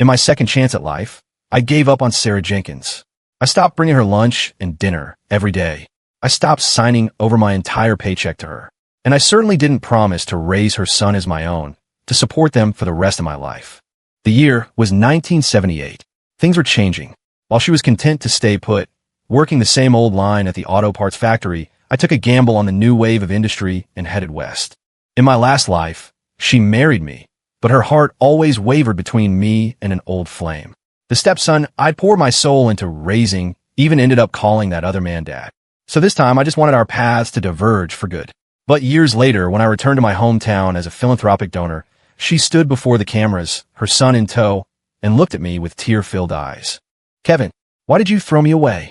In my second chance at life, I gave up on Sarah Jenkins. I stopped bringing her lunch and dinner every day. I stopped signing over my entire paycheck to her. And I certainly didn't promise to raise her son as my own, to support them for the rest of my life. The year was 1978. Things were changing. While she was content to stay put, working the same old line at the auto parts factory, I took a gamble on the new wave of industry and headed west. In my last life, she married me, but her heart always wavered between me and an old flame. The stepson I'd poured my soul into raising even ended up calling that other man dad. So this time I just wanted our paths to diverge for good. But years later, when I returned to my hometown as a philanthropic donor, she stood before the cameras, her son in tow, and looked at me with tear-filled eyes. Kevin, why did you throw me away?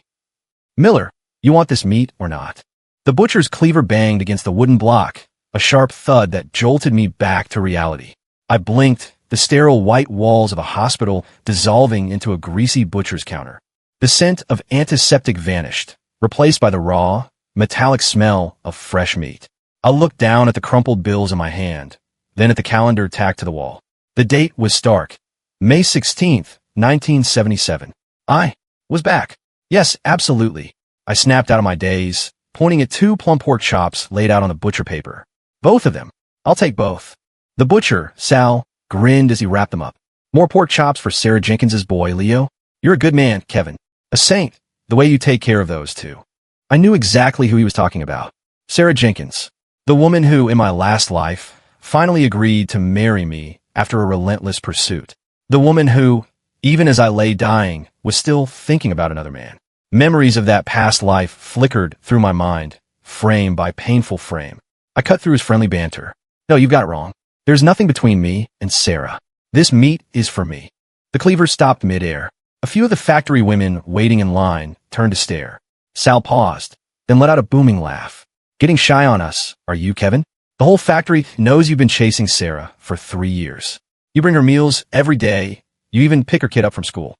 Miller, you want this meat or not? The butcher's cleaver banged against the wooden block, a sharp thud that jolted me back to reality. I blinked, the sterile white walls of a hospital dissolving into a greasy butcher's counter. The scent of antiseptic vanished, replaced by the raw, metallic smell of fresh meat. I looked down at the crumpled bills in my hand, then at the calendar tacked to the wall. The date was stark. May 16th, 1977. I was back. Yes, absolutely. I snapped out of my daze, pointing at 2 plump pork chops laid out on the butcher paper. Both of them. I'll take both. The butcher, Sal, grinned as he wrapped them up. More pork chops for Sarah Jenkins's boy, Leo. You're a good man, Kevin. A saint, the way you take care of those two. I knew exactly who he was talking about. Sarah Jenkins, the woman who, in my last life, finally agreed to marry me after a relentless pursuit. The woman who, even as I lay dying, was still thinking about another man. Memories of that past life flickered through my mind, frame by painful frame. I cut through his friendly banter. No, you've got it wrong. There's nothing between me and Sarah. This meat is for me. The cleaver stopped midair. A few of the factory women waiting in line turned to stare. Sal paused, then let out a booming laugh. Getting shy on us, are you, Kevin? The whole factory knows you've been chasing Sarah for 3 years. You bring her meals every day. You even pick her kid up from school.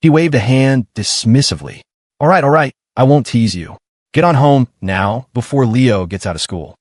He waved a hand dismissively. All right, I won't tease you. Get on home now before Leo gets out of school.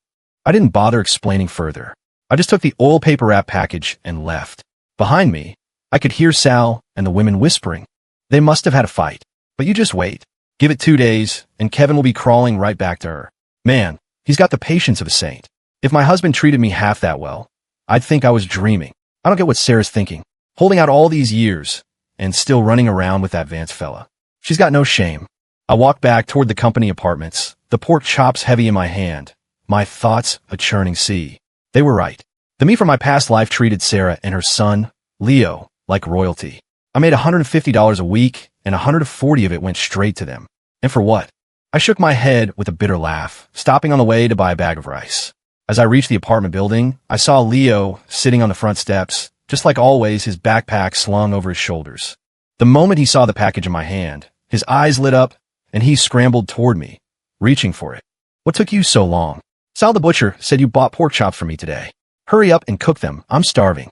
I didn't bother explaining further. I just took the oil paper wrap package and left. Behind me, I could hear Sal and the women whispering. They must have had a fight. But you just wait. Give it 2 days, and Kevin will be crawling right back to her. Man, he's got the patience of a saint. If my husband treated me half that well, I'd think I was dreaming. I don't get what Sarah's thinking. Holding out all these years, and still running around with that Vance fella. She's got no shame. I walked back toward the company apartments, the pork chops heavy in my hand, my thoughts a churning sea. They were right. The me from my past life treated Sarah and her son, Leo, like royalty. I made $150 a week, and $140 of it went straight to them. And for what? I shook my head with a bitter laugh, stopping on the way to buy a bag of rice. As I reached the apartment building, I saw Leo sitting on the front steps, just like always, his backpack slung over his shoulders. The moment he saw the package in my hand, his eyes lit up, and he scrambled toward me, reaching for it. What took you so long? Sal the butcher said you bought pork chops for me today. Hurry up and cook them. I'm starving.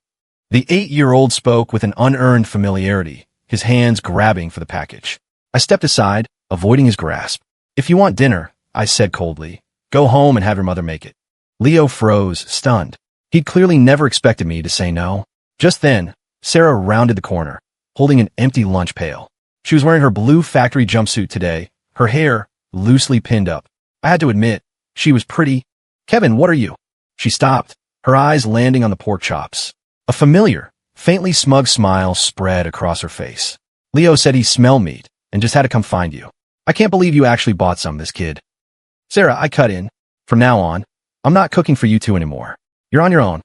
The 8-year-old spoke with an unearned familiarity, his hands grabbing for the package. I stepped aside, avoiding his grasp. If you want dinner, I said coldly, go home and have your mother make it. Leo froze, stunned. He'd clearly never expected me to say no. Just then, Sarah rounded the corner, holding an empty lunch pail. She was wearing her blue factory jumpsuit today, her hair loosely pinned up. I had to admit, she was pretty. Kevin, what are you? She stopped, her eyes landing on the pork chops. A familiar, faintly smug smile spread across her face. Leo said he smelled meat and just had to come find you. I can't believe you actually bought some, this kid. Sarah, I cut in. From now on, I'm not cooking for you two anymore. You're on your own.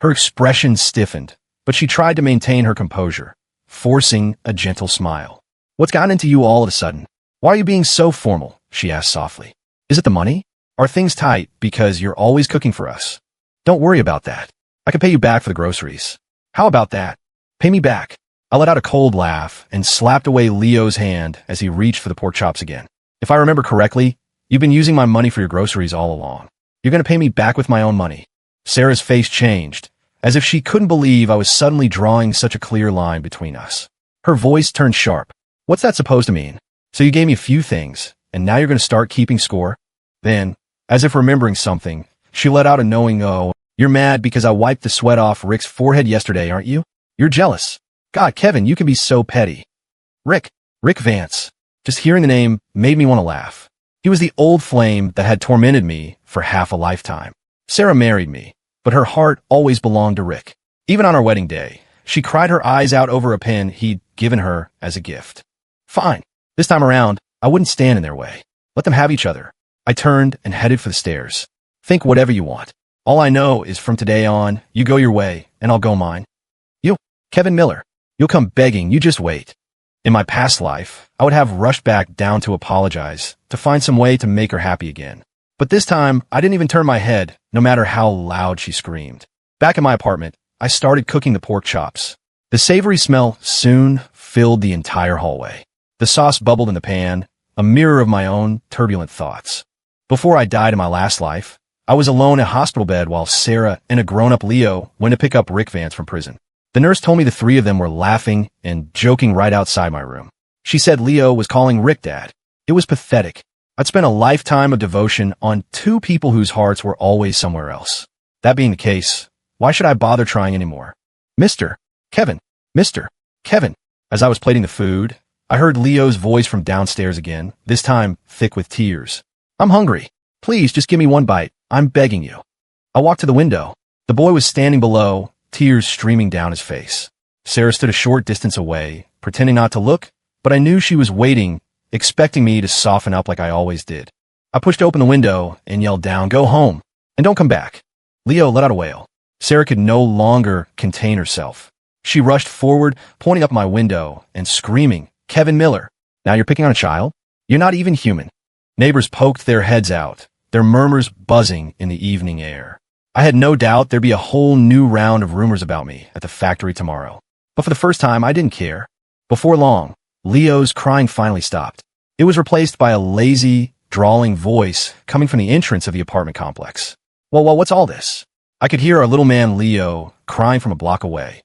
Her expression stiffened, but she tried to maintain her composure, forcing a gentle smile. What's gotten into you all of a sudden? Why are you being so formal? She asked softly. Is it the money? Are things tight because you're always cooking for us? Don't worry about that. I could pay you back for the groceries. How about that? Pay me back. I let out a cold laugh and slapped away Leo's hand as he reached for the pork chops again. If I remember correctly, you've been using my money for your groceries all along. You're going to pay me back with my own money. Sarah's face changed, as if she couldn't believe I was suddenly drawing such a clear line between us. Her voice turned sharp. What's that supposed to mean? So you gave me a few things, and now you're going to start keeping score? Then, as if remembering something, she let out a knowing oh. You're mad because I wiped the sweat off Rick's forehead yesterday, aren't you? You're jealous. God, Kevin, you can be so petty. Rick. Rick Vance. Just hearing the name made me want to laugh. He was the old flame that had tormented me for half a lifetime. Sarah married me, but her heart always belonged to Rick. Even on our wedding day, she cried her eyes out over a pin he'd given her as a gift. Fine. This time around, I wouldn't stand in their way. Let them have each other. I turned and headed for the stairs. Think whatever you want. All I know is from today on, you go your way, and I'll go mine. You, Kevin Miller, you'll come begging, you just wait. In my past life, I would have rushed back down to apologize, to find some way to make her happy again. But this time, I didn't even turn my head, no matter how loud she screamed. Back in my apartment, I started cooking the pork chops. The savory smell soon filled the entire hallway. The sauce bubbled in the pan, a mirror of my own turbulent thoughts. Before I died in my last life, I was alone in a hospital bed while Sarah and a grown-up Leo went to pick up Rick Vance from prison. The nurse told me the three of them were laughing and joking right outside my room. She said Leo was calling Rick Dad. It was pathetic. I'd spent a lifetime of devotion on two people whose hearts were always somewhere else. That being the case, why should I bother trying anymore? Mr. Kevin. Mr. Kevin. As I was plating the food, I heard Leo's voice from downstairs again, this time thick with tears. I'm hungry. Please just give me one bite. I'm begging you. I walked to the window. The boy was standing below, tears streaming down his face. Sarah stood a short distance away, pretending not to look, but I knew she was waiting, expecting me to soften up like I always did. I pushed open the window and yelled down, "Go home, and don't come back." Leo let out a wail. Sarah could no longer contain herself. She rushed forward, pointing up my window and screaming, "Kevin Miller, now you're picking on a child? You're not even human." Neighbors poked their heads out, their murmurs buzzing in the evening air. I had no doubt there'd be a whole new round of rumors about me at the factory tomorrow. But for the first time, I didn't care. Before long, Leo's crying finally stopped. It was replaced by a lazy, drawling voice coming from the entrance of the apartment complex. Well, what's all this? I could hear our little man Leo crying from a block away.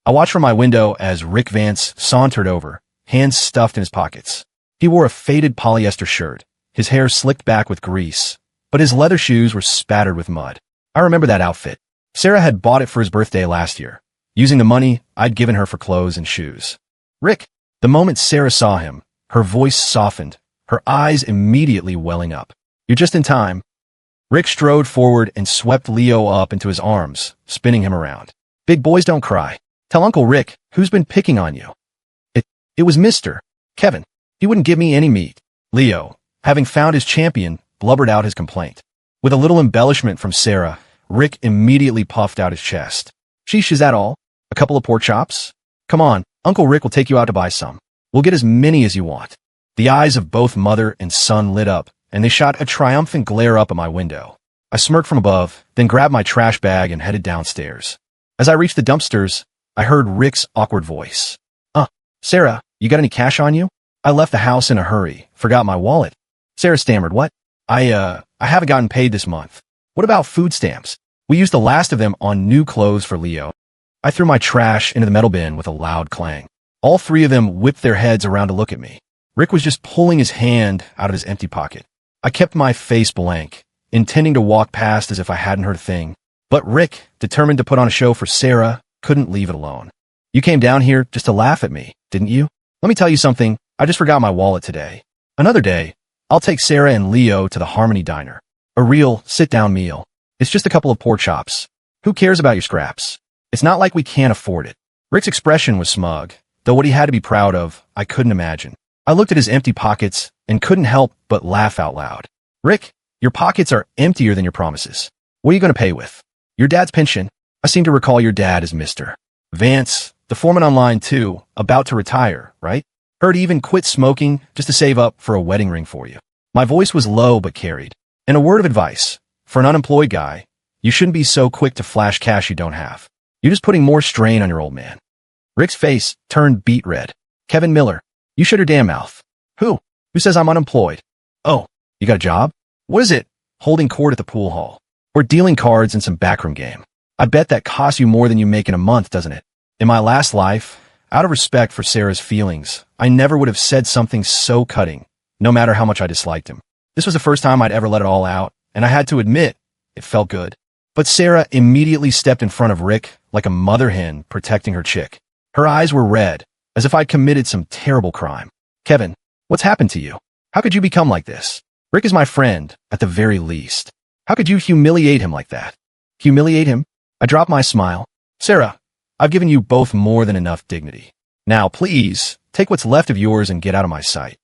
I watched from my window as Rick Vance sauntered over, hands stuffed in his pockets. He wore a faded polyester shirt, his hair slicked back with grease, but his leather shoes were spattered with mud. I remember that outfit. Sarah had bought it for his birthday last year, using the money I'd given her for clothes and shoes. Rick. The moment Sarah saw him, her voice softened, her eyes immediately welling up. You're just in time. Rick strode forward and swept Leo up into his arms, spinning him around. Big boys don't cry. Tell Uncle Rick, who's been picking on you. It was Mr. Kevin. He wouldn't give me any meat. Leo, having found his champion, blubbered out his complaint. With a little embellishment from Sarah, Rick immediately puffed out his chest. Sheesh, is that all? A couple of pork chops? Come on, Uncle Rick will take you out to buy some. We'll get as many as you want. The eyes of both mother and son lit up, and they shot a triumphant glare up at my window. I smirked from above, then grabbed my trash bag and headed downstairs. As I reached the dumpsters, I heard Rick's awkward voice. Sarah, you got any cash on you? I left the house in a hurry, forgot my wallet. Sarah stammered, what? I haven't gotten paid this month. What about food stamps? We used the last of them on new clothes for Leo. I threw my trash into the metal bin with a loud clang. All three of them whipped their heads around to look at me. Rick was just pulling his hand out of his empty pocket. I kept my face blank, intending to walk past as if I hadn't heard a thing. But Rick, determined to put on a show for Sarah, couldn't leave it alone. You came down here just to laugh at me, didn't you? Let me tell you something. I just forgot my wallet today. Another day, I'll take Sarah and Leo to the Harmony Diner. A real sit-down meal. It's just a couple of pork chops. Who cares about your scraps? It's not like we can't afford it. Rick's expression was smug, though what he had to be proud of, I couldn't imagine. I looked at his empty pockets and couldn't help but laugh out loud. Rick, your pockets are emptier than your promises. What are you going to pay with? Your dad's pension. I seem to recall your dad as Mr. Vance, the foreman on line 2, about to retire, right? Heard he even quit smoking just to save up for a wedding ring for you. My voice was low but carried. And a word of advice, for an unemployed guy, you shouldn't be so quick to flash cash you don't have. You're just putting more strain on your old man. Rick's face turned beet red. Kevin Miller, you shut your damn mouth. Who? Who says I'm unemployed? Oh, you got a job? What is it? Holding court at the pool hall. Or dealing cards in some backroom game. I bet that costs you more than you make in a month, doesn't it? In my last life, out of respect for Sarah's feelings, I never would have said something so cutting, no matter how much I disliked him. This was the first time I'd ever let it all out, and I had to admit, it felt good. But Sarah immediately stepped in front of Rick like a mother hen protecting her chick. Her eyes were red, as if I'd committed some terrible crime. Kevin, what's happened to you? How could you become like this? Rick is my friend, at the very least. How could you humiliate him like that? Humiliate him? I dropped my smile. Sarah, I've given you both more than enough dignity. Now, please, take what's left of yours and get out of my sight.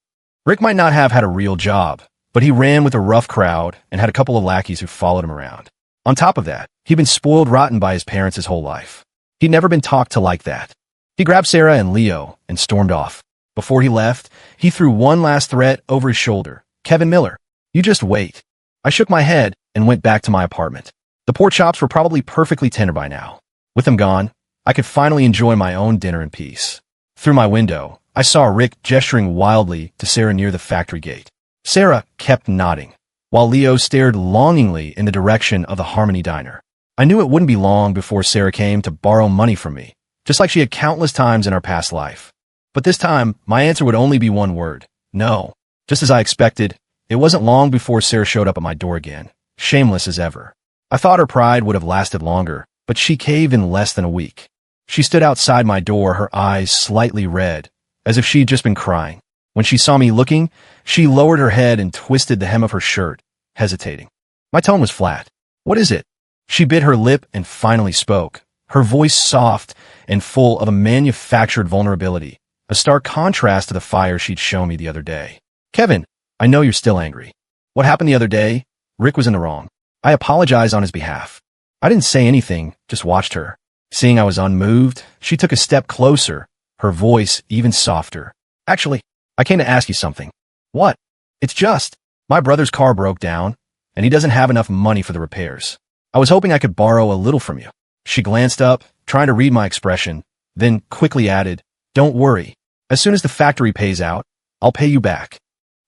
Rick might not have had a real job, but he ran with a rough crowd and had a couple of lackeys who followed him around. On top of that, he'd been spoiled rotten by his parents his whole life. He'd never been talked to like that. He grabbed Sarah and Leo and stormed off. Before he left, he threw one last threat over his shoulder. Kevin Miller, you just wait. I shook my head and went back to my apartment. The pork chops were probably perfectly tender by now. With them gone, I could finally enjoy my own dinner in peace. Through my window, I saw Rick gesturing wildly to Sarah near the factory gate. Sarah kept nodding, while Leo stared longingly in the direction of the Harmony Diner. I knew it wouldn't be long before Sarah came to borrow money from me, just like she had countless times in our past life. But this time, my answer would only be one word: no. Just as I expected, it wasn't long before Sarah showed up at my door again, shameless as ever. I thought her pride would have lasted longer, but she caved in less than a week. She stood outside my door, her eyes slightly red, as if she'd just been crying. When she saw me looking, she lowered her head and twisted the hem of her shirt, hesitating. My tone was flat. What is it? She bit her lip and finally spoke, her voice soft and full of a manufactured vulnerability, a stark contrast to the fire she'd shown me the other day. Kevin, I know you're still angry. What happened the other day? Rick was in the wrong. I apologized on his behalf. I didn't say anything, just watched her. Seeing I was unmoved, she took a step closer, her voice even softer. Actually, I came to ask you something. What? It's just, my brother's car broke down, and he doesn't have enough money for the repairs. I was hoping I could borrow a little from you. She glanced up, trying to read my expression, then quickly added, don't worry. As soon as the factory pays out, I'll pay you back.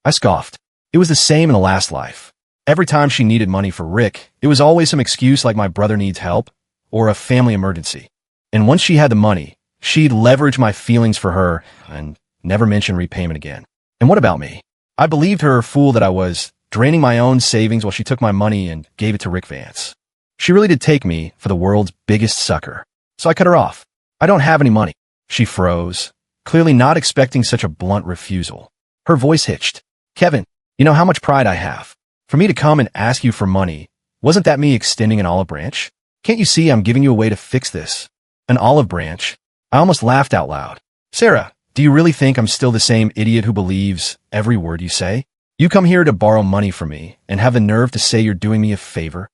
I scoffed. It was the same in the last life. Every time she needed money for Rick, it was always some excuse like my brother needs help, or a family emergency. And once she had the money, she'd leverage my feelings for her and never mention repayment again. And what about me? I believed her, fool that I was, draining my own savings while she took my money and gave it to Rick Vance. She really did take me for the world's biggest sucker. So I cut her off. I don't have any money. She froze, clearly not expecting such a blunt refusal. Her voice hitched. Kevin, you know how much pride I have. For me to come and ask you for money, wasn't that me extending an olive branch? Can't you see I'm giving you a way to fix this? An olive branch? I almost laughed out loud. Sarah, do you really think I'm still the same idiot who believes every word you say? You come here to borrow money from me and have the nerve to say you're doing me a favor?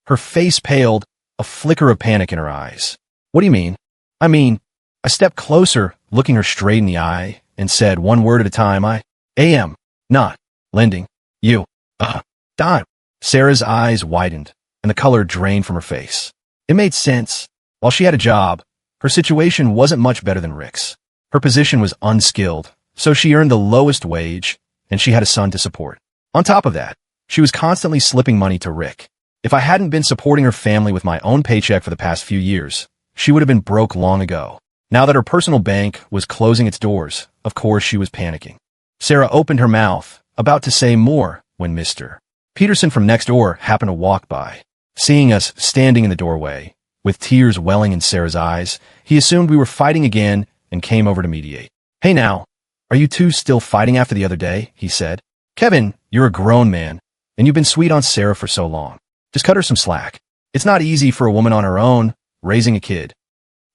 Her face paled, a flicker of panic in her eyes. What do you mean? I stepped closer, looking her straight in the eye, and said one word at a time, I am not lending you a dime. Sarah's eyes widened, and the color drained from her face. It made sense. While she had a job, her situation wasn't much better than Rick's. Her position was unskilled, so she earned the lowest wage, and she had a son to support. On top of that, she was constantly slipping money to Rick. If I hadn't been supporting her family with my own paycheck for the past few years, she would have been broke long ago. Now that her personal bank was closing its doors, of course she was panicking. Sarah opened her mouth, about to say more, when Mr. Peterson from next door happened to walk by. Seeing us standing in the doorway, with tears welling in Sarah's eyes, he assumed we were fighting again and came over to mediate. Hey now, are you two still fighting after the other day? He said. Kevin, you're a grown man, and you've been sweet on Sarah for so long. Just cut her some slack. It's not easy for a woman on her own, raising a kid.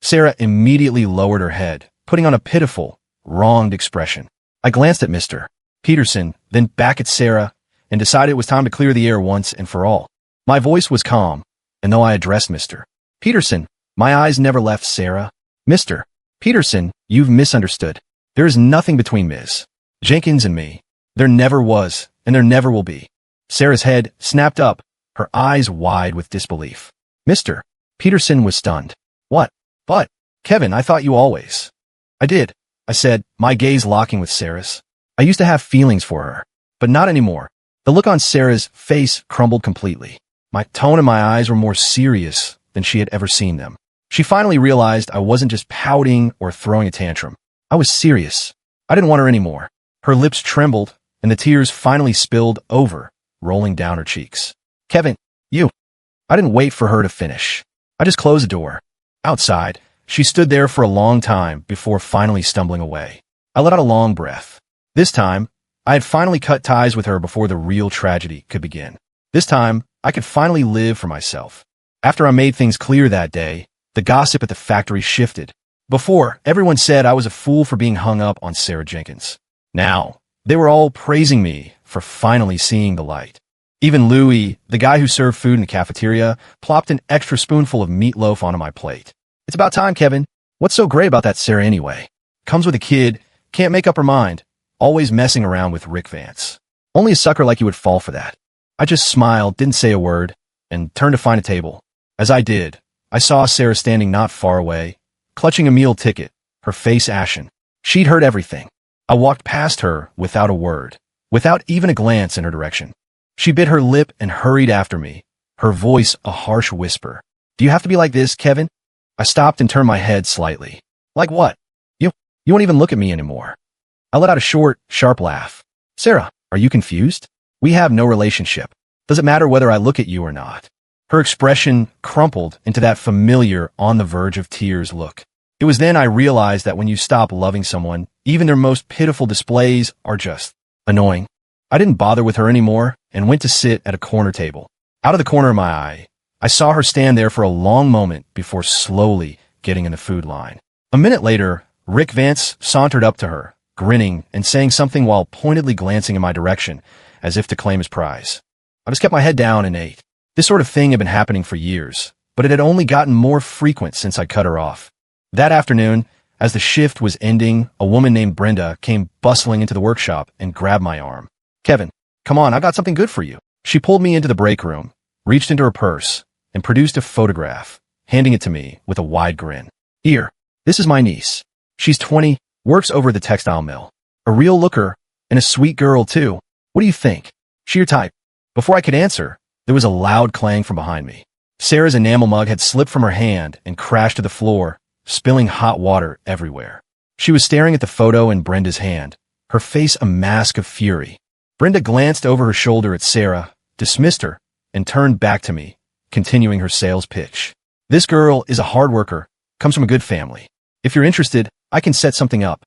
Sarah immediately lowered her head, putting on a pitiful, wronged expression. I glanced at Mr. Peterson, then back at Sarah, and decided it was time to clear the air once and for all. My voice was calm, and though I addressed Mr. Peterson, my eyes never left Sarah. Mr. Peterson, you've misunderstood. There is nothing between Ms. Jenkins and me. There never was, and there never will be. Sarah's head snapped up, her eyes wide with disbelief. Mr. Peterson was stunned. What? But, Kevin, I thought you always. I did, I said, my gaze locking with Sarah's. I used to have feelings for her, but not anymore. The look on Sarah's face crumbled completely. My tone and my eyes were more serious than she had ever seen them. She finally realized I wasn't just pouting or throwing a tantrum. I was serious. I didn't want her anymore. Her lips trembled, and the tears finally spilled over, rolling down her cheeks. Kevin, you. I didn't wait for her to finish. I just closed the door. Outside, She stood there for a long time before finally stumbling away. I let out a long breath. This time, I had finally cut ties with her before the real tragedy could begin. This time, I could finally live for myself. After I made things clear that day, the gossip at the factory shifted. Before, everyone said I was a fool for being hung up on Sarah Jenkins. Now, they were all praising me for finally seeing the light. Even Louie, the guy who served food in the cafeteria, plopped an extra spoonful of meatloaf onto my plate. It's about time, Kevin. What's so great about that Sarah anyway? Comes with a kid, can't make up her mind, always messing around with Rick Vance. Only a sucker like you would fall for that. I just smiled, didn't say a word, and turned to find a table. As I did, I saw Sarah standing not far away, clutching a meal ticket, her face ashen. She'd heard everything. I walked past her without a word, without even a glance in her direction. She bit her lip and hurried after me, her voice a harsh whisper. Do you have to be like this, Kevin? I stopped and turned my head slightly. Like what? You won't even look at me anymore. I let out a short, sharp laugh. Sarah, are you confused? We have no relationship. Does it matter whether I look at you or not? Her expression crumpled into that familiar, on the verge of tears look. It was then I realized that when you stop loving someone, even their most pitiful displays are just annoying. I didn't bother with her anymore and went to sit at a corner table. Out of the corner of my eye, I saw her stand there for a long moment before slowly getting in the food line. A minute later, Rick Vance sauntered up to her, grinning and saying something while pointedly glancing in my direction, as if to claim his prize. I just kept my head down and ate. This sort of thing had been happening for years, but it had only gotten more frequent since I cut her off. That afternoon, as the shift was ending, a woman named Brenda came bustling into the workshop and grabbed my arm. Kevin, come on, I got something good for you. She pulled me into the break room, reached into her purse, and produced a photograph, handing it to me with a wide grin. Here, this is my niece. She's 20, works over at the textile mill. A real looker, and a sweet girl, too. What do you think? She your type? Before I could answer, there was a loud clang from behind me. Sarah's enamel mug had slipped from her hand and crashed to the floor, spilling hot water everywhere. She was staring at the photo in Brenda's hand, her face a mask of fury. Brenda glanced over her shoulder at Sarah, dismissed her, and turned back to me, continuing her sales pitch. This girl is a hard worker, comes from a good family. If you're interested, I can set something up.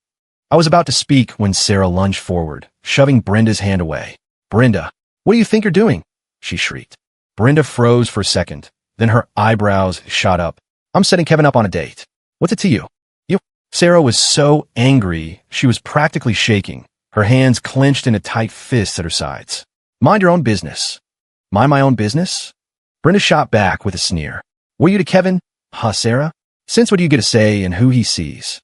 I was about to speak when Sarah lunged forward, shoving Brenda's hand away. Brenda, what do you think you're doing? She shrieked. Brenda froze for a second, then her eyebrows shot up. I'm setting Kevin up on a date. What's it to you? You? Sarah was so angry, she was practically shaking, her hands clenched in a tight fist at her sides. Mind your own business. Mind my own business? Brenda shot back with a sneer. Were you to Kevin? Huh, Sarah? Since what do you get to say and who he sees?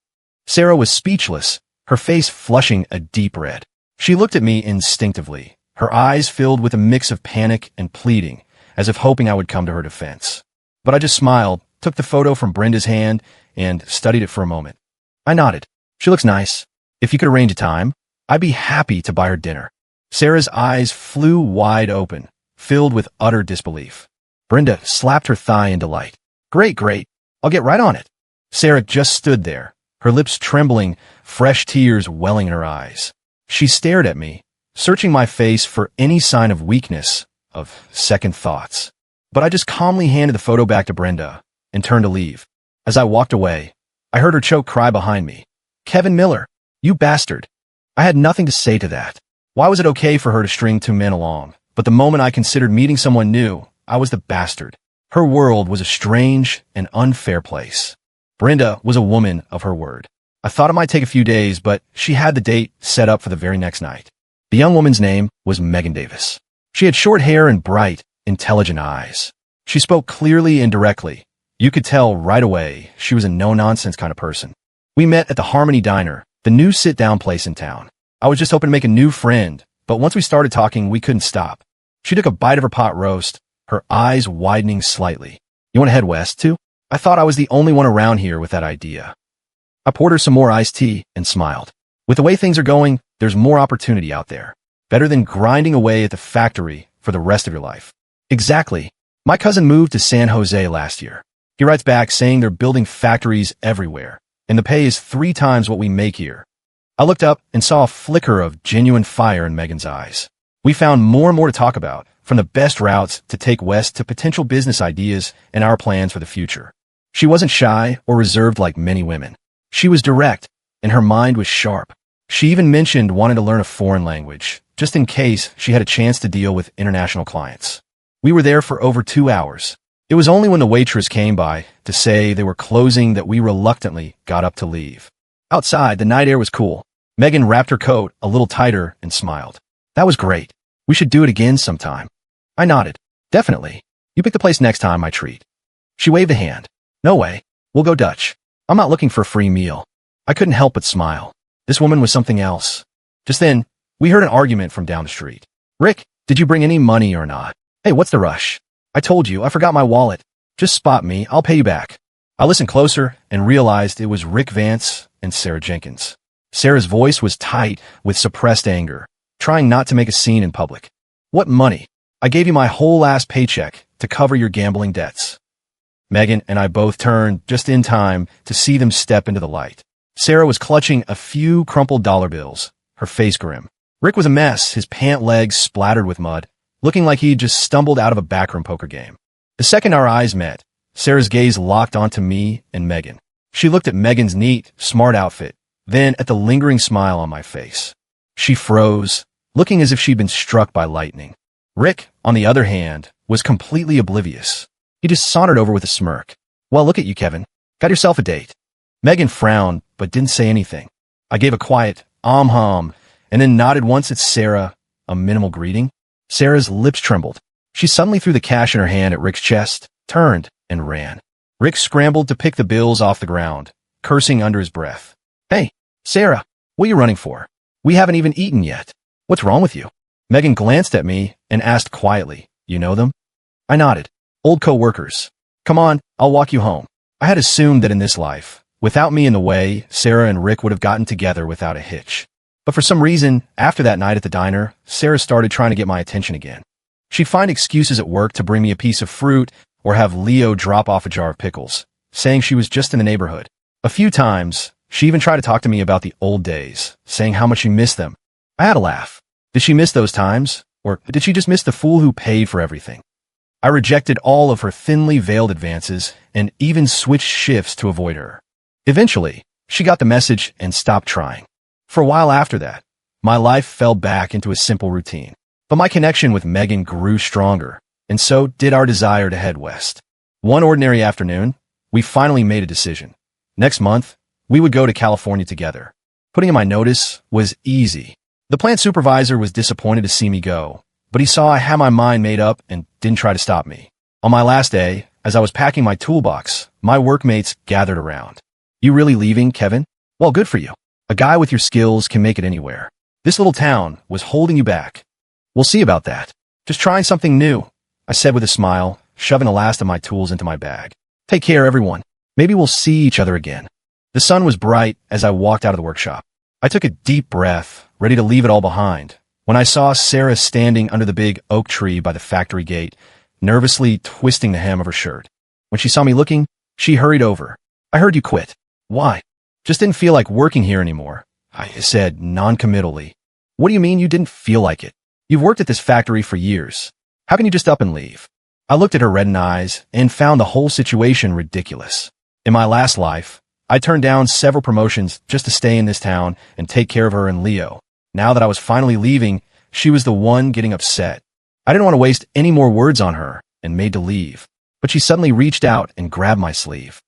Sarah was speechless, her face flushing a deep red. She looked at me instinctively, her eyes filled with a mix of panic and pleading, as if hoping I would come to her defense. But I just smiled, took the photo from Brenda's hand, and studied it for a moment. I nodded. She looks nice. If you could arrange a time, I'd be happy to buy her dinner. Sarah's eyes flew wide open, filled with utter disbelief. Brenda slapped her thigh in delight. Great, great. I'll get right on it. Sarah just stood there, her lips trembling, fresh tears welling in her eyes. She stared at me, searching my face for any sign of weakness, of second thoughts. But I just calmly handed the photo back to Brenda and turned to leave. As I walked away, I heard her choke cry behind me. Kevin Miller, you bastard. I had nothing to say to that. Why was it okay for her to string two men along? But the moment I considered meeting someone new, I was the bastard. Her world was a strange and unfair place. Brenda was a woman of her word. I thought it might take a few days, but she had the date set up for the very next night. The young woman's name was Megan Davis. She had short hair and bright, intelligent eyes. She spoke clearly and directly. You could tell right away she was a no-nonsense kind of person. We met at the Harmony Diner, the new sit-down place in town. I was just hoping to make a new friend, but once we started talking, we couldn't stop. She took a bite of her pot roast, her eyes widening slightly. You want to head west, too? I thought I was the only one around here with that idea. I poured her some more iced tea and smiled. With the way things are going, there's more opportunity out there. Better than grinding away at the factory for the rest of your life. Exactly. My cousin moved to San Jose last year. He writes back saying they're building factories everywhere, and the pay is 3 times what we make here. I looked up and saw a flicker of genuine fire in Megan's eyes. We found more and more to talk about, from the best routes to take west to potential business ideas and our plans for the future. She wasn't shy or reserved like many women. She was direct, and her mind was sharp. She even mentioned wanting to learn a foreign language, just in case she had a chance to deal with international clients. We were there for over 2 hours. It was only when the waitress came by to say they were closing that we reluctantly got up to leave. Outside, the night air was cool. Megan wrapped her coat a little tighter and smiled. That was great. We should do it again sometime. I nodded. Definitely. You pick the place next time I treat. She waved a hand. No way. We'll go Dutch. I'm not looking for a free meal. I couldn't help but smile. This woman was something else. Just then, we heard an argument from down the street. Rick, did you bring any money or not? Hey, what's the rush? I told you, I forgot my wallet. Just spot me, I'll pay you back. I listened closer and realized it was Rick Vance and Sarah Jenkins. Sarah's voice was tight with suppressed anger, trying not to make a scene in public. What money? I gave you my whole last paycheck to cover your gambling debts. Megan and I both turned just in time to see them step into the light. Sarah was clutching a few crumpled dollar bills, her face grim. Rick was a mess, his pant legs splattered with mud, looking like he'd just stumbled out of a backroom poker game. The second our eyes met, Sarah's gaze locked onto me and Megan. She looked at Megan's neat, smart outfit, then at the lingering smile on my face. She froze, looking as if she'd been struck by lightning. Rick, on the other hand, was completely oblivious. He just sauntered over with a smirk. Well, look at you, Kevin. Got yourself a date. Megan frowned, but didn't say anything. I gave a quiet, hum, and then nodded once at Sarah, a minimal greeting. Sarah's lips trembled. She suddenly threw the cash in her hand at Rick's chest, turned, and ran. Rick scrambled to pick the bills off the ground, cursing under his breath. Hey, Sarah, what are you running for? We haven't even eaten yet. What's wrong with you? Megan glanced at me and asked quietly, You know them? I nodded. Old co-workers. Come on, I'll walk you home. I had assumed that in this life, without me in the way, Sarah and Rick would have gotten together without a hitch. But for some reason, after that night at the diner, Sarah started trying to get my attention again. She'd find excuses at work to bring me a piece of fruit or have Leo drop off a jar of pickles, saying she was just in the neighborhood. A few times, she even tried to talk to me about the old days, saying how much she missed them. I had a laugh. Did she miss those times? Or did she just miss the fool who paid for everything? I rejected all of her thinly veiled advances and even switched shifts to avoid her. Eventually, she got the message and stopped trying. For a while after that, my life fell back into a simple routine. But my connection with Megan grew stronger, and so did our desire to head west. One ordinary afternoon, we finally made a decision. Next month, we would go to California together. Putting in my notice was easy. The plant supervisor was disappointed to see me go, but he saw I had my mind made up and didn't try to stop me. On my last day, as I was packing my toolbox, my workmates gathered around. You really leaving, Kevin? Well, good for you. A guy with your skills can make it anywhere. This little town was holding you back. We'll see about that. Just trying something new, I said with a smile, shoving the last of my tools into my bag. Take care, everyone. Maybe we'll see each other again. The sun was bright as I walked out of the workshop. I took a deep breath, ready to leave it all behind, when I saw Sarah standing under the big oak tree by the factory gate, nervously twisting the hem of her shirt. When she saw me looking, she hurried over. I heard you quit. Why? Just didn't feel like working here anymore, I said noncommittally. What do you mean you didn't feel like it? You've worked at this factory for years. How can you just up and leave? I looked at her reddened eyes and found the whole situation ridiculous. In my last life, I turned down several promotions just to stay in this town and take care of her and Leo. Now that I was finally leaving, she was the one getting upset. I didn't want to waste any more words on her and made to leave. But she suddenly reached out and grabbed my sleeve.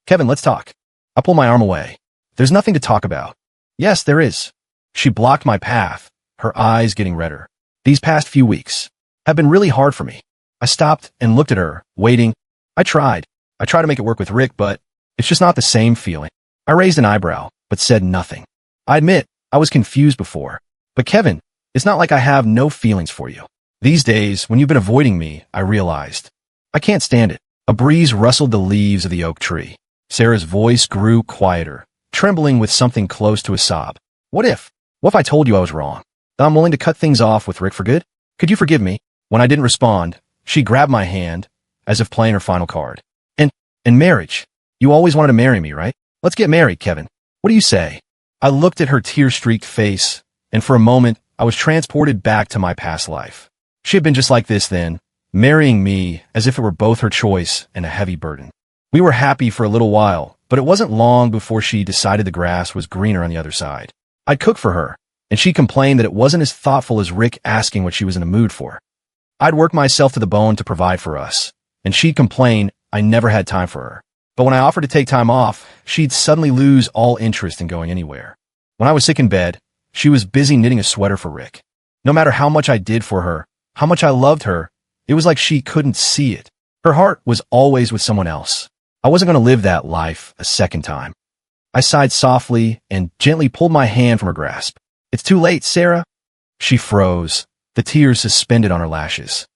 Kevin, let's talk. I pulled my arm away. There's nothing to talk about. Yes, there is. She blocked my path, her eyes getting redder. These past few weeks have been really hard for me. I stopped and looked at her, waiting. I tried to make it work with Rick, but it's just not the same feeling. I raised an eyebrow, but said nothing. I admit, I was confused before. But Kevin, it's not like I have no feelings for you. These days, when you've been avoiding me, I realized. I can't stand it. A breeze rustled the leaves of the oak tree. Sarah's voice grew quieter, trembling with something close to a sob. What if I told you I was wrong? That I'm willing to cut things off with Rick for good? Could you forgive me? When I didn't respond, she grabbed my hand, as if playing her final card. And marriage. You always wanted to marry me, right? Let's get married, Kevin. What do you say? I looked at her tear-streaked face, and for a moment, I was transported back to my past life. She had been just like this then, marrying me as if it were both her choice and a heavy burden. We were happy for a little while, but it wasn't long before she decided the grass was greener on the other side. I'd cook for her, and she complained that it wasn't as thoughtful as Rick asking what she was in a mood for. I'd work myself to the bone to provide for us, and she'd complain I never had time for her. But when I offered to take time off, she'd suddenly lose all interest in going anywhere. When I was sick in bed, she was busy knitting a sweater for Rick. No matter how much I did for her, how much I loved her, it was like she couldn't see it. Her heart was always with someone else. I wasn't going to live that life a second time. I sighed softly and gently pulled my hand from her grasp. "It's too late, Sarah." She froze, the tears suspended on her lashes.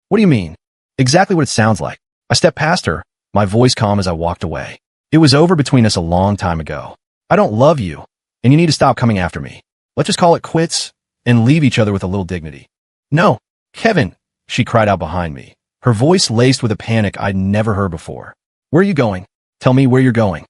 "What do you mean?" "Exactly what it sounds like." I stepped past her, my voice calm as I walked away. "It was over between us a long time ago. I don't love you, and you need to stop coming after me. Let's just call it quits and leave each other with a little dignity." "No, Kevin," she cried out behind me, her voice laced with a panic I'd never heard before. "Where are you going? Tell me where you're going."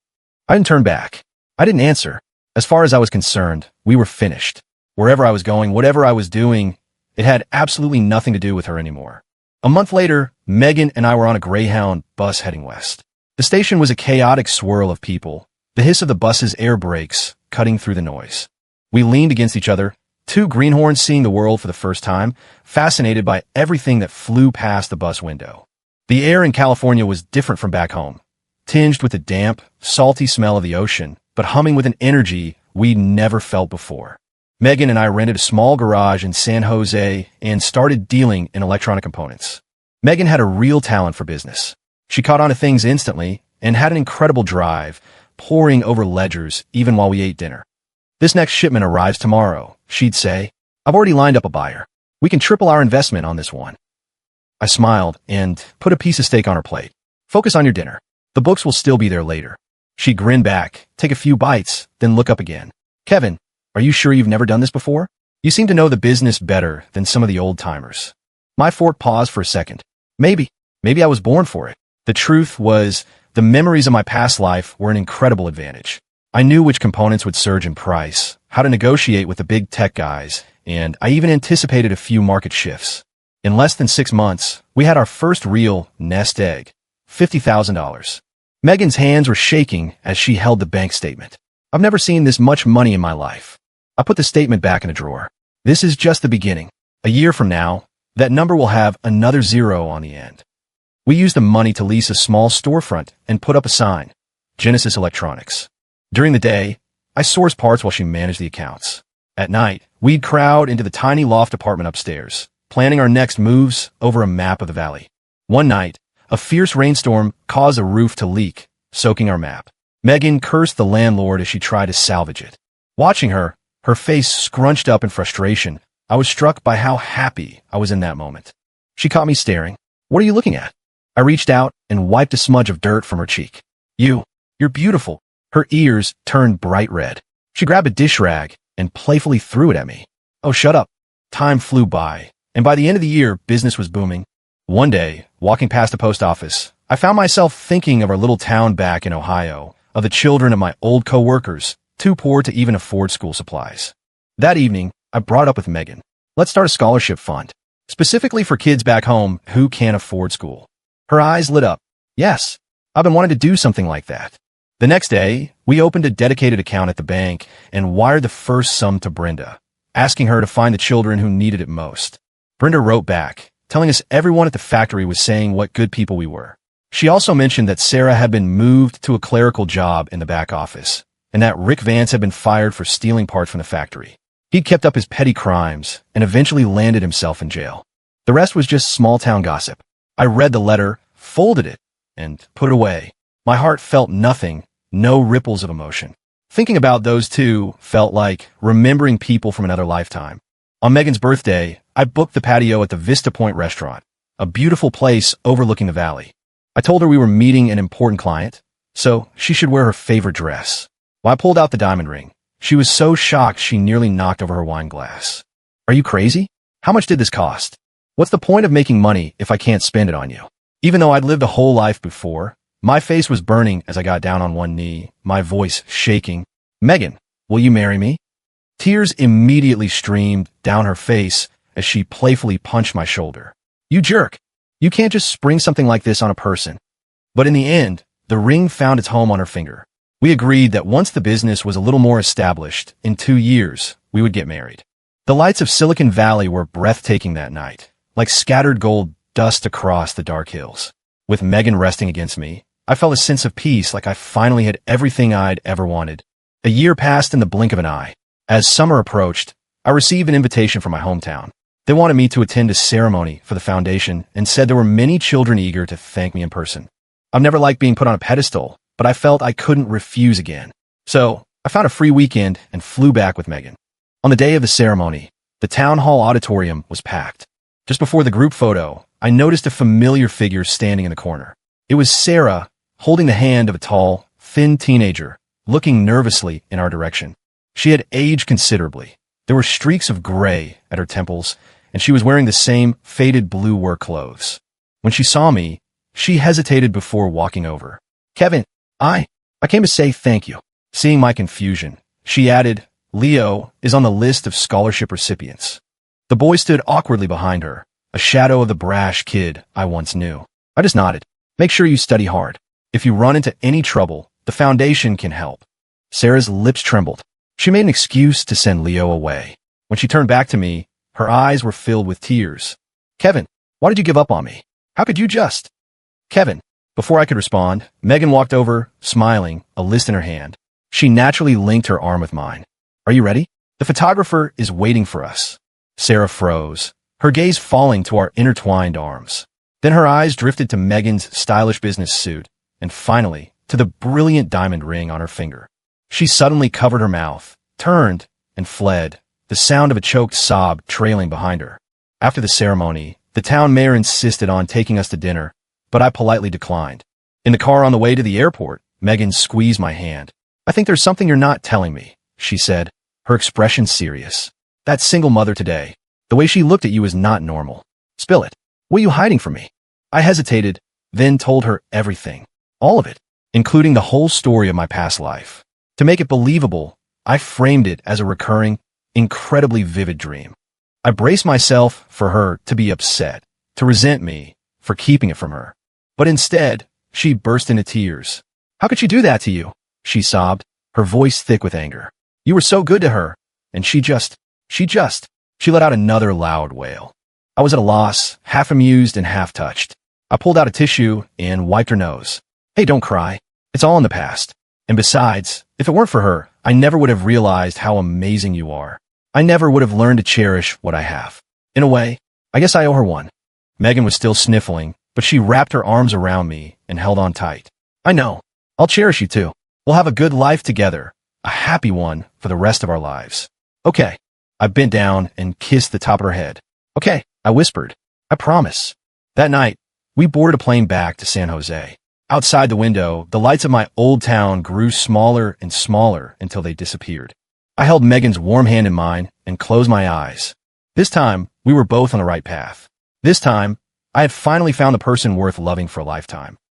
I didn't turn back. I didn't answer. As far as I was concerned, we were finished. Wherever I was going, whatever I was doing, it had absolutely nothing to do with her anymore. A month later, Megan and I were on a Greyhound bus heading west. The station was a chaotic swirl of people, the hiss of the bus's air brakes cutting through the noise. We leaned against each other, two greenhorns seeing the world for the first time, fascinated by everything that flew past the bus window. The air in California was different from back home, tinged with the damp, salty smell of the ocean, but humming with an energy we'd never felt before. Megan and I rented a small garage in San Jose and started dealing in electronic components. Megan had a real talent for business. She caught on to things instantly and had an incredible drive, poring over ledgers even while we ate dinner. "This next shipment arrives tomorrow," she'd say. "I've already lined up a buyer. We can triple our investment on this one." I smiled and put a piece of steak on her plate. "Focus on your dinner. The books will still be there later." She'd grin back, take a few bites, then look up again. "Kevin, are you sure you've never done this before? You seem to know the business better than some of the old-timers." My fork paused for a second. Maybe I was born for it. The truth was, the memories of my past life were an incredible advantage. I knew which components would surge in price, how to negotiate with the big tech guys, and I even anticipated a few market shifts. In less than 6 months, we had our first real nest egg, $50,000. Megan's hands were shaking as she held the bank statement. I've never seen this much money in my life. I put the statement back in a drawer. This is just the beginning. A year from now, that number will have another zero on the end. We used the money to lease a small storefront and put up a sign, Genesis Electronics. During the day, I sourced parts while she managed the accounts. At night, we'd crowd into the tiny loft apartment upstairs, planning our next moves over a map of the valley. One night, a fierce rainstorm caused a roof to leak, soaking our map. Megan cursed the landlord as she tried to salvage it. Watching her, her face scrunched up in frustration, I was struck by how happy I was in that moment. She caught me staring. "What are you looking at?" I reached out and wiped a smudge of dirt from her cheek. You're beautiful." Her ears turned bright red. She grabbed a dish rag and playfully threw it at me. "Oh, shut up." Time flew by, and by the end of the year, business was booming. One day, walking past the post office, I found myself thinking of our little town back in Ohio, of the children of my old co-workers, too poor to even afford school supplies. That evening, I brought up with Megan, "Let's start a scholarship fund, specifically for kids back home who can't afford school." Her eyes lit up. "Yes, I've been wanting to do something like that." The next day, we opened a dedicated account at the bank and wired the first sum to Brenda, asking her to find the children who needed it most. Brenda wrote back, telling us everyone at the factory was saying what good people we were. She also mentioned that Sarah had been moved to a clerical job in the back office, and that Rick Vance had been fired for stealing parts from the factory. He'd kept up his petty crimes and eventually landed himself in jail. The rest was just small-town gossip. I read the letter, folded it, and put it away. My heart felt nothing, no ripples of emotion. Thinking about those two felt like remembering people from another lifetime. On Megan's birthday, I booked the patio at the Vista Point restaurant, a beautiful place overlooking the valley. I told her we were meeting an important client, so she should wear her favorite dress. When I pulled out the diamond ring, she was so shocked she nearly knocked over her wine glass. "Are you crazy? How much did this cost? What's the point of making money if I can't spend it on you?" Even though I'd lived a whole life before, my face was burning as I got down on one knee, my voice shaking. "Megan, will you marry me?" Tears immediately streamed down her face as she playfully punched my shoulder. "You jerk! You can't just spring something like this on a person." But in the end, The ring found its home on her finger. We agreed that once the business was a little more established, in 2 years, we would get married. The lights of Silicon Valley were breathtaking that night, like scattered gold dust across the dark hills. With Megan resting against me, I felt a sense of peace, like I finally had everything I'd ever wanted. A year passed in the blink of an eye. As summer approached, I received an invitation from my hometown. They wanted me to attend a ceremony for the foundation and said there were many children eager to thank me in person. I've never liked being put on a pedestal, but I felt I couldn't refuse again. So I found a free weekend and flew back with Megan. On the day of the ceremony, the town hall auditorium was packed. Just before the group photo, I noticed a familiar figure standing in the corner. It was Sarah, holding the hand of a tall, thin teenager, looking nervously in our direction. She had aged considerably. There were streaks of gray at her temples, and she was wearing the same faded blue work clothes. When she saw me, she hesitated before walking over. "Kevin, I came to say thank you." Seeing my confusion, she added, "Leo is on the list of scholarship recipients." The boy stood awkwardly behind her, a shadow of the brash kid I once knew. I just nodded. "Make sure you study hard. If you run into any trouble, the foundation can help." Sarah's lips trembled. She made an excuse to send Leo away. When she turned back to me, her eyes were filled with tears. "Kevin, why did you give up on me? How could you just—" "Kevin." Before I could respond, Megan walked over, smiling, a list in her hand. She naturally linked her arm with mine. "Are you ready? The photographer is waiting for us." Sarah froze, her gaze falling to our intertwined arms. Then her eyes drifted to Megan's stylish business suit, and finally, to the brilliant diamond ring on her finger. She suddenly covered her mouth, turned, and fled, the sound of a choked sob trailing behind her. After the ceremony, the town mayor insisted on taking us to dinner, but I politely declined. In the car on the way to the airport, Megan squeezed my hand. "I think there's something you're not telling me," she said, her expression serious. "That single mother today, the way she looked at you is not normal. Spill it. What are you hiding from me?" I hesitated, then told her everything. All of it, including the whole story of my past life. To make it believable, I framed it as a recurring, incredibly vivid dream. I braced myself for her to be upset, to resent me for keeping it from her. But instead, she burst into tears. "How could she do that to you?" she sobbed, her voice thick with anger. "You were so good to her, and she let out another loud wail. I was at a loss, half amused and half touched. I pulled out a tissue and wiped her nose. "Hey, don't cry. It's all in the past. And besides, if it weren't for her, I never would have realized how amazing you are. I never would have learned to cherish what I have. In a way, I guess I owe her one." Megan was still sniffling, but she wrapped her arms around me and held on tight. "I know. I'll cherish you too. We'll have a good life together, a happy one for the rest of our lives." "Okay." I bent down and kissed the top of her head. "Okay," I whispered. "I promise." That night, we boarded a plane back to San Jose. Outside the window, the lights of my old town grew smaller and smaller until they disappeared. I held Megan's warm hand in mine and closed my eyes. This time, we were both on the right path. This time, I had finally found the person worth loving for a lifetime.